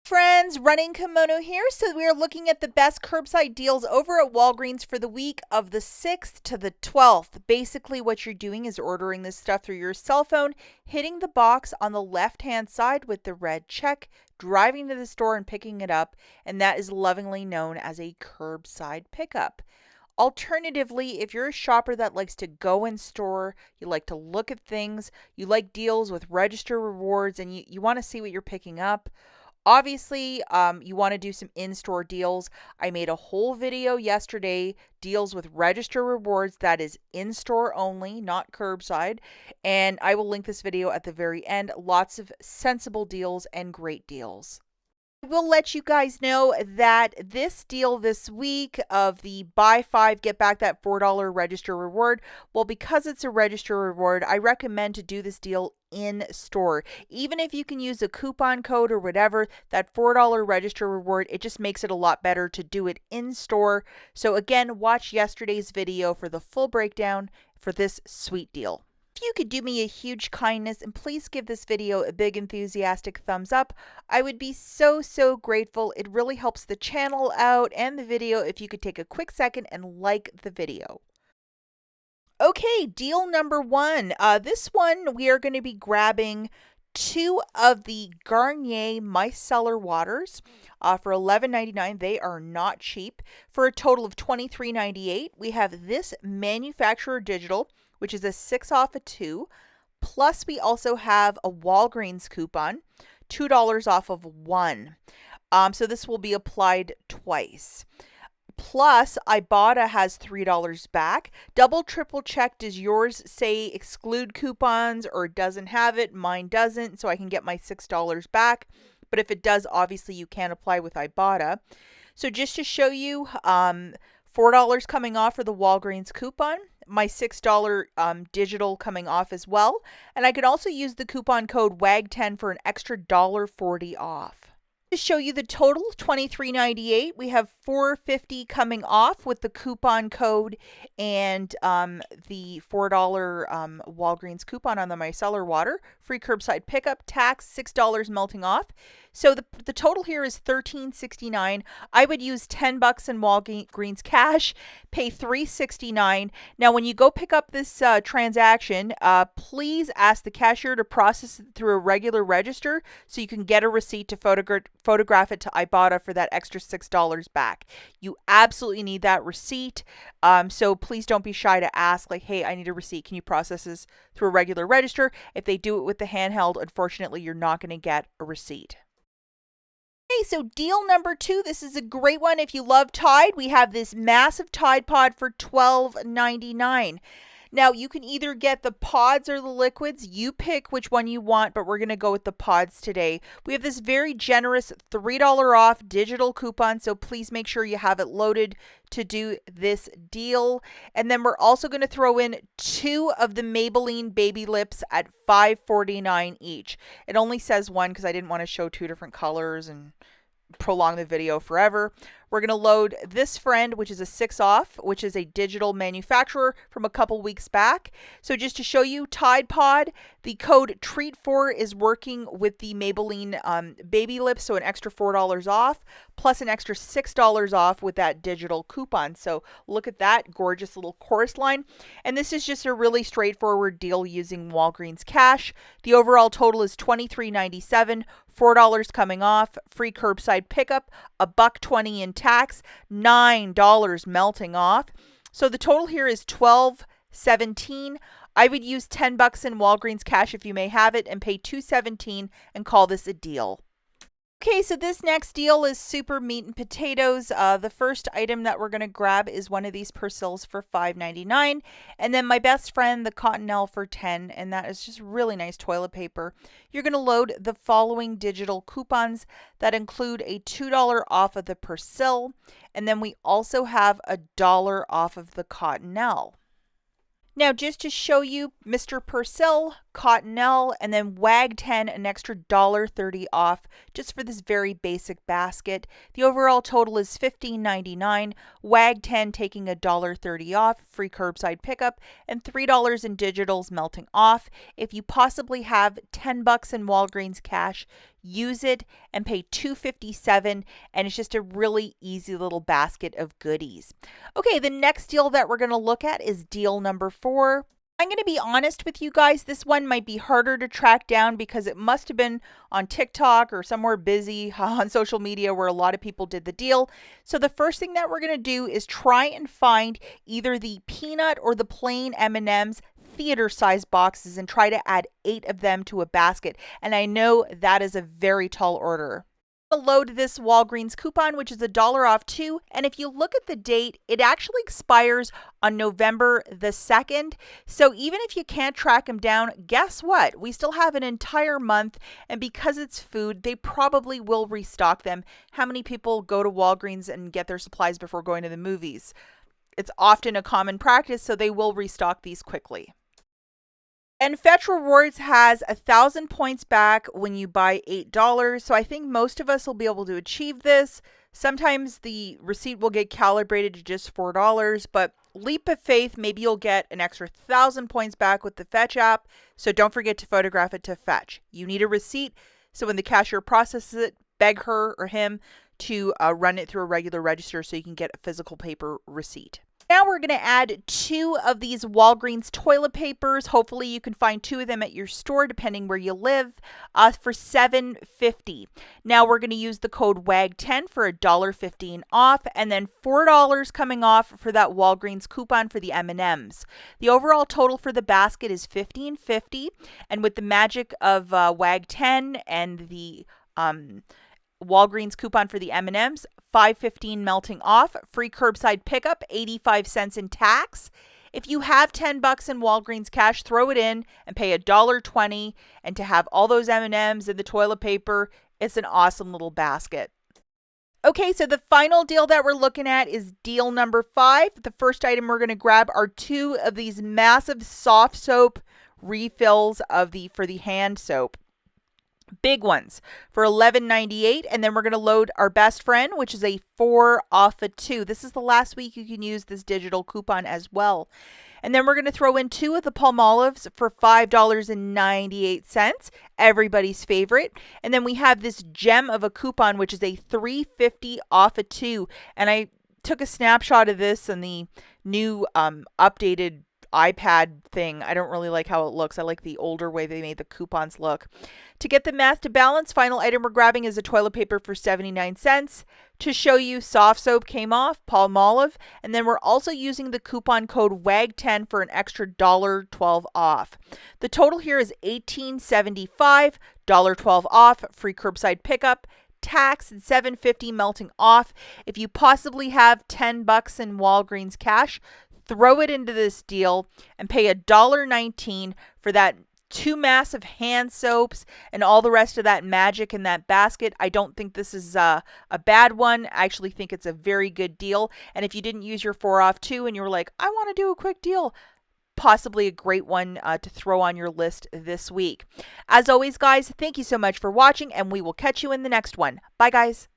Friends, Running Kimono here. So we are looking at the best curbside deals over at Walgreens for the week of the 6th to the 12th. Basically, what you're doing is ordering this stuff through your cell phone, hitting the box on the left-hand side with the red check, driving to the store and picking it up, and that is lovingly known as a curbside pickup. Alternatively, if you're a shopper that likes to go in store, you like to look at things, you like deals with register rewards, and you want to see what you're picking up, obviously, you want to do some in-store deals. I made a whole video yesterday, deals with register rewards, that is in-store only, not curbside. And I will link this video at the very end. Lots of sensible deals and great deals. I will let you guys know that this deal this week of the buy 5, get back that $4 register reward, well, because it's a register reward, I recommend to do this deal in store. Even if you can use a coupon code or whatever, that $4 register reward, it just makes it a lot better to do it in store. So again, watch yesterday's video for the full breakdown for this sweet deal. If you could do me a huge kindness and please give this video a big enthusiastic thumbs up, I would be so grateful. It really helps the channel out and the video if you could take a quick second and like the video. Okay, deal number 1. This one we are going to be grabbing 2 of the Garnier micellar waters for $11.99. They are not cheap. For a total of $23.98. We have this manufacturer digital, which is a 6 off a 2. Plus, we also have a Walgreens coupon, $2 off of 1. So this will be applied twice. Plus, IBOTTA has $3 back. Double, triple check. Does yours say exclude coupons or doesn't have it? Mine doesn't, so I can get my $6 back. But if it does, obviously you can apply with IBOTTA. So just to show you, $4 coming off for the Walgreens coupon. My $6 digital coming off as well. And I can also use the coupon code WAG10 for an extra $1.40 off. To show you the total, $23.98. We have $4.50 coming off with the coupon code and the $4 Walgreens coupon on the micellar water. Free curbside pickup, tax, $6 melting off. So the total here is $13.69. I would use $10 in Walgreens cash, pay $3.69. Now, when you go pick up this transaction, please ask the cashier to process it through a regular register so you can get a receipt to photograph it to IBOTTA for that extra $6 back. You absolutely need that receipt. So please don't be shy to ask, like, hey, I need a receipt. Can you process this through a regular register? If they do it with the handheld, unfortunately, you're not going to get a receipt. Okay, so deal number 2, this is a great one if you love Tide. We have this massive Tide Pod for $12.99. Now, you can either get the pods or the liquids. You pick which one you want, but we're going to go with the pods today. We have this very generous $3 off digital coupon, so please make sure you have it loaded to do this deal. And then we're also going to throw in 2 of the Maybelline Baby Lips at $5.49 each. It only says 1 because I didn't want to show 2 different colors and prolong the video forever. We're going to load this friend, which is a 6 off, which is a digital manufacturer from a couple weeks back. So just to show you, Tide Pod, the code TREAT4 is working with the Maybelline Baby Lips, so an extra $4 off, plus an extra $6 off with that digital coupon. So look at that gorgeous little chorus line. And this is just a really straightforward deal using Walgreens cash. The overall total is $23.97. $4 coming off, free curbside pickup, $1.20 in tax, $9 melting off. So the total here is $12.17. I would use $10 in Walgreens cash if you may have it and pay $2.17 and call this a deal. Okay, so this next deal is super meat and potatoes. The first item that we're going to grab is one of these Persil for $5.99. And then my best friend, the Cottonelle for $10. And that is just really nice toilet paper. You're going to load the following digital coupons that include a $2 off of the Persil. And then we also have $1 off of the Cottonelle. Now, just to show you, Mr. Persil, Cottonelle, and then WAG10, an extra $1.30 off just for this very basic basket. The overall total is $15.99, WAG10 taking $1.30 off, free curbside pickup, and $3 in digitals melting off. If you possibly have $10 in Walgreens cash, use it, and pay $2.57, and it's just a really easy little basket of goodies. Okay, the next deal that we're going to look at is deal number 4. I'm going to be honest with you guys, this one might be harder to track down because it must have been on TikTok or somewhere busy on social media where a lot of people did the deal. So the first thing that we're going to do is try and find either the peanut or the plain M&Ms theater size boxes and try to add 8 of them to a basket. And I know that is a very tall order. Load this Walgreens coupon, which is $1 off too. And if you look at the date, it actually expires on November the 2nd. So even if you can't track them down, guess what? We still have an entire month. And because it's food, they probably will restock them. How many people go to Walgreens and get their supplies before going to the movies? It's often a common practice, so they will restock these quickly. And Fetch Rewards has 1,000 points back when you buy $8. So I think most of us will be able to achieve this. Sometimes the receipt will get calibrated to just $4, but leap of faith, maybe you'll get an extra 1,000 points back with the Fetch app. So don't forget to photograph it to Fetch. You need a receipt. So when the cashier processes it, beg her or him to run it through a regular register so you can get a physical paper receipt. Now we're going to add 2 of these Walgreens toilet papers. Hopefully you can find 2 of them at your store depending where you live for $7.50. Now we're going to use the code WAG10 for $1.15 off and then $4 coming off for that Walgreens coupon for the M&Ms. The overall total for the basket is $15.50, and with the magic of WAG10 and the Walgreens coupon for the M&Ms, $5.15 melting off, free curbside pickup, 85 cents in tax. If you have $10 in Walgreens cash, throw it in and pay $1.20. And to have all those M&Ms and the toilet paper, it's an awesome little basket. Okay, so the final deal that we're looking at is deal number 5. The first item we're going to grab are 2 of these massive soft soap refills for the hand soap. Big ones for $11.98, and then we're going to load our best friend, which is a 4 off of 2. This is the last week you can use this digital coupon as well. And then we're going to throw in 2 of the Palmolives for $5.98, everybody's favorite. And then we have this gem of a coupon, which is a $3.50 off of 2. And I took a snapshot of this in the new updated iPad thing. I don't really like how it looks. I like the older way they made the coupons look. To get the math to balance, final item we're grabbing is a toilet paper for 79 cents. To show you, soft soap came off, Palmolive, and then we're also using the coupon code WAG10 for an extra $1.12 off. The total here is $18.75, $1.12 off, free curbside pickup, tax, and $7.50 melting off. If you possibly have $10 in Walgreens cash, throw it into this deal and pay $1.19 for that 2 massive hand soaps and all the rest of that magic in that basket. I don't think this is a bad one. I actually think it's a very good deal. And if you didn't use your 4 off 2 and you were like, I want to do a quick deal, possibly a great one to throw on your list this week. As always, guys, thank you so much for watching, and we will catch you in the next one. Bye, guys.